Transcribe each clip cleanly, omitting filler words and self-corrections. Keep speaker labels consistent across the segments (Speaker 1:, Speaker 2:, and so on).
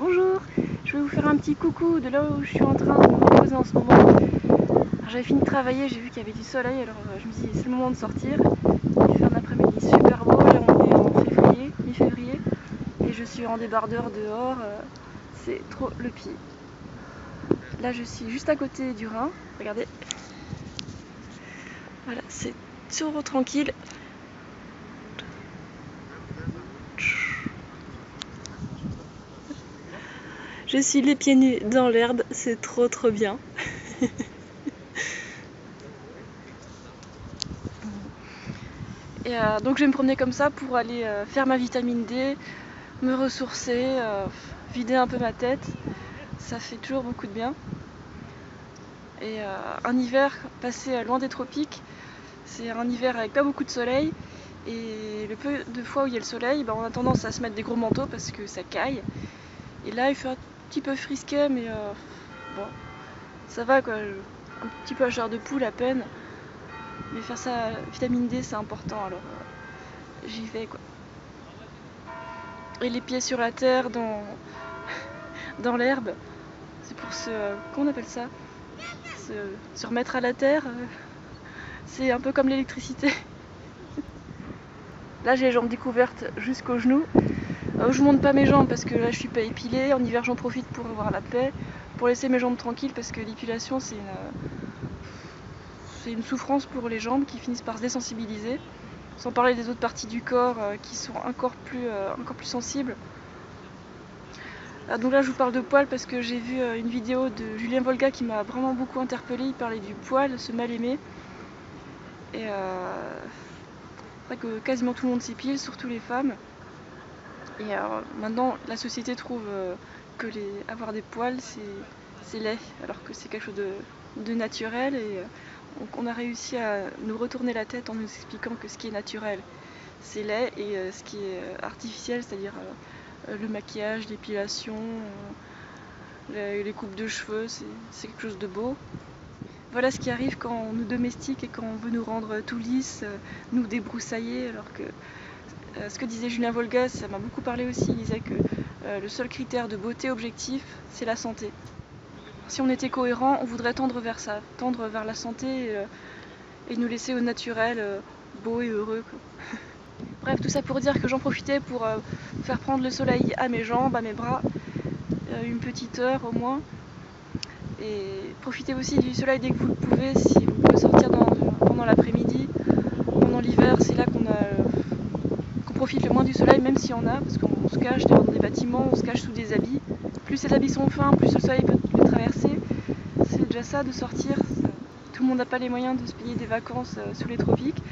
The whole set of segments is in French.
Speaker 1: Bonjour, je vais vous faire un petit coucou de là où je suis en train de me poser en ce moment. J'avais fini de travailler, j'ai vu qu'il y avait du soleil, alors je me suis dit c'est le moment de sortir. Il fait un après-midi super beau, là on est en février, mi-février, et je suis en débardeur dehors, c'est trop le pied. Là je suis juste à côté du Rhin, regardez. Voilà, c'est trop tranquille. Je suis les pieds nus dans l'herbe, c'est trop bien. Et donc je vais me promener comme ça pour aller faire ma vitamine D, me ressourcer, vider un peu ma tête. Ça fait toujours beaucoup de bien. Et un hiver passé loin des tropiques, c'est un hiver avec pas beaucoup de soleil. Et le peu de fois où il y a le soleil, on a tendance à se mettre des gros manteaux parce que ça caille. Et là il fait un petit peu frisquet, mais bon, ça va quoi, un petit peu à chair de poule à peine. Mais faire sa vitamine D c'est important, alors j'y vais quoi. Et les pieds sur la terre dans l'herbe, c'est pour qu'on appelle ça, se remettre à la terre. C'est un peu comme l'électricité. Là j'ai les jambes découvertes jusqu'aux genoux. Je vous montre pas mes jambes parce que là je suis pas épilée. En hiver j'en profite pour avoir la paix, pour laisser mes jambes tranquilles parce que l'épilation c'est une souffrance pour les jambes qui finissent par se désensibiliser. Sans parler des autres parties du corps qui sont encore plus sensibles. Donc là je vous parle de poils parce que j'ai vu une vidéo de Julien Volga qui m'a vraiment beaucoup interpellée. Il parlait du poil, ce mal aimé. Et c'est vrai que quasiment tout le monde s'épile, surtout les femmes. Et maintenant la société trouve que avoir des poils c'est laid, alors que c'est quelque chose de naturel. Et on a réussi à nous retourner la tête en nous expliquant que ce qui est naturel c'est laid et ce qui est artificiel, c'est-à-dire le maquillage, l'épilation, les coupes de cheveux, c'est quelque chose de beau. Voilà ce qui arrive quand on nous domestique et quand on veut nous rendre tout lisse, nous débroussailler, alors que ce que disait Julien Volga, ça m'a beaucoup parlé aussi. Il disait que le seul critère de beauté objectif, c'est la santé. Si on était cohérent, on voudrait tendre vers ça, tendre vers la santé et nous laisser au naturel, beau et heureux, quoi. Bref, tout ça pour dire que j'en profitais pour faire prendre le soleil à mes jambes, à mes bras, une petite heure au moins. Et profitez aussi du soleil dès que vous le pouvez, si vous pouvez sortir pendant l'après-midi. Pendant l'hiver, c'est là qu'on profite le moins du soleil, même s'il y en a, parce qu'on se cache dans des bâtiments, on se cache sous des habits. Plus ces habits sont fins, plus le soleil peut les traverser. C'est déjà ça de sortir. Tout le monde n'a pas les moyens de se payer des vacances sous les tropiques.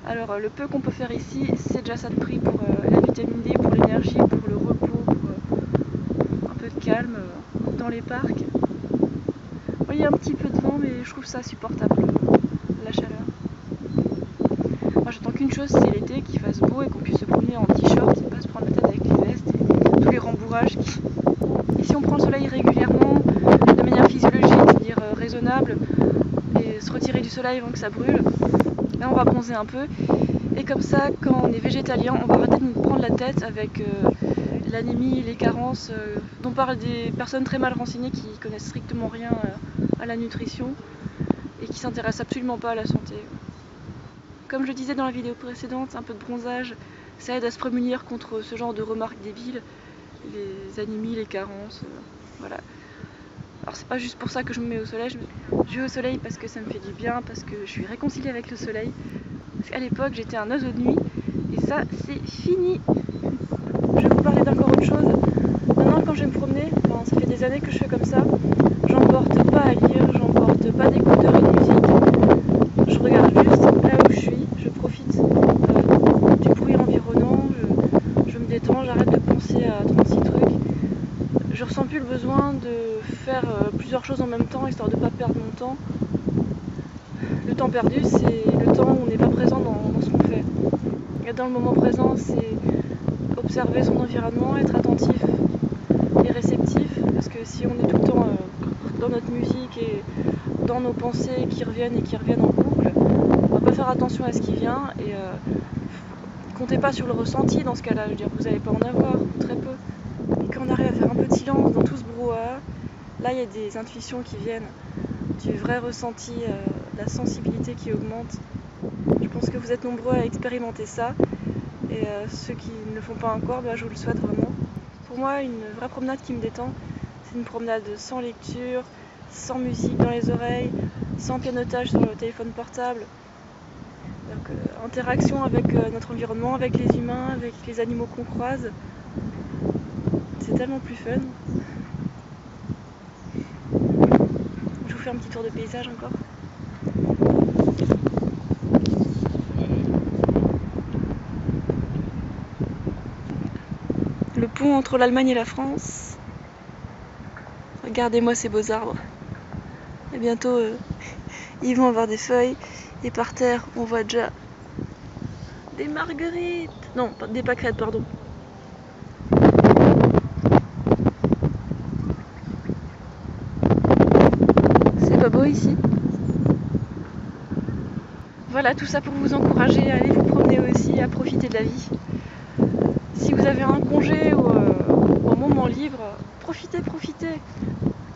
Speaker 1: Alors le peu qu'on peut faire ici, c'est déjà ça de prix pour la vitamine D, pour l'énergie, pour le repos, pour un peu de calme dans les parcs. Bon, il y a un petit peu de vent, mais je trouve ça supportable, la chaleur. Moi j'attends qu'une chose, c'est l'été, qu'il fasse beau et qu'on puisse se promener en t-shirt et pas se prendre la tête avec les vestes et tous les rembourrages. Et si on prend le soleil régulièrement, de manière physiologique, c'est-à-dire raisonnable, et se retirer du soleil avant que ça brûle, là on va bronzer un peu. Et comme ça, quand on est végétalien, on va arrêter de nous prendre la tête avec l'anémie, les carences, dont parlent des personnes très mal renseignées qui connaissent strictement rien à la nutrition et qui s'intéressent absolument pas à la santé. Comme je disais dans la vidéo précédente, un peu de bronzage, ça aide à se prémunir contre ce genre de remarques débiles, les anémies, les carences, voilà. Alors c'est pas juste pour ça que je me mets au soleil, je vais au soleil parce que ça me fait du bien, parce que je suis réconciliée avec le soleil. Parce qu'à l'époque j'étais un oiseau de nuit, et ça c'est fini. Je vais vous parler d'encore autre chose. Maintenant quand je vais me promener, ça fait des années que je fais comme ça, j'emporte pas à lire, j'emporte pas d'écouteurs et de musique. Je regarde juste là où je suis, je profite du bruit environnant, je me détends, j'arrête de penser à 36 trucs. Je ressens plus le besoin de faire plusieurs choses en même temps, histoire de ne pas perdre mon temps. Le temps perdu, c'est le temps où on n'est pas présent dans ce qu'on fait. Et dans le moment présent, c'est observer son environnement, être attentif et réceptif, parce que si on est tout le temps dans notre musique et dans nos pensées qui reviennent en boucle, on va pas faire attention à ce qui vient et comptez pas sur le ressenti dans ce cas-là. Je veux dire, vous n'allez pas en avoir, ou très peu. Et quand on arrive à faire un peu de silence, dans tout ce brouhaha, là il y a des intuitions qui viennent, du vrai ressenti, de la sensibilité qui augmente. Je pense que vous êtes nombreux à expérimenter ça, et ceux qui ne le font pas encore, je vous le souhaite vraiment. Pour moi, une vraie promenade qui me détend, c'est une promenade sans lecture, sans musique dans les oreilles, sans pianotage sur le téléphone portable. Donc, interaction avec notre environnement, avec les humains, avec les animaux qu'on croise. C'est tellement plus fun. Je vous fais un petit tour de paysage encore. Le pont entre l'Allemagne et la France. Regardez-moi ces beaux arbres. Et bientôt, ils vont avoir des feuilles. Et par terre, on voit déjà des marguerites. Non, des pâquerettes, pardon. C'est pas beau ici? Voilà, tout ça pour vous encourager à aller vous promener aussi, à profiter de la vie. Si vous avez un congé ou un moment libre, profitez.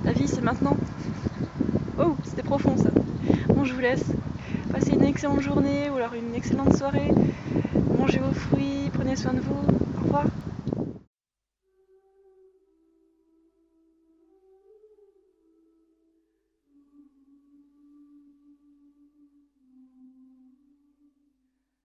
Speaker 1: La vie, c'est maintenant. Oh, c'était profond ça. Bon, je vous laisse. Passez une excellente journée ou alors une excellente soirée. Mangez vos fruits, prenez soin de vous. Au revoir.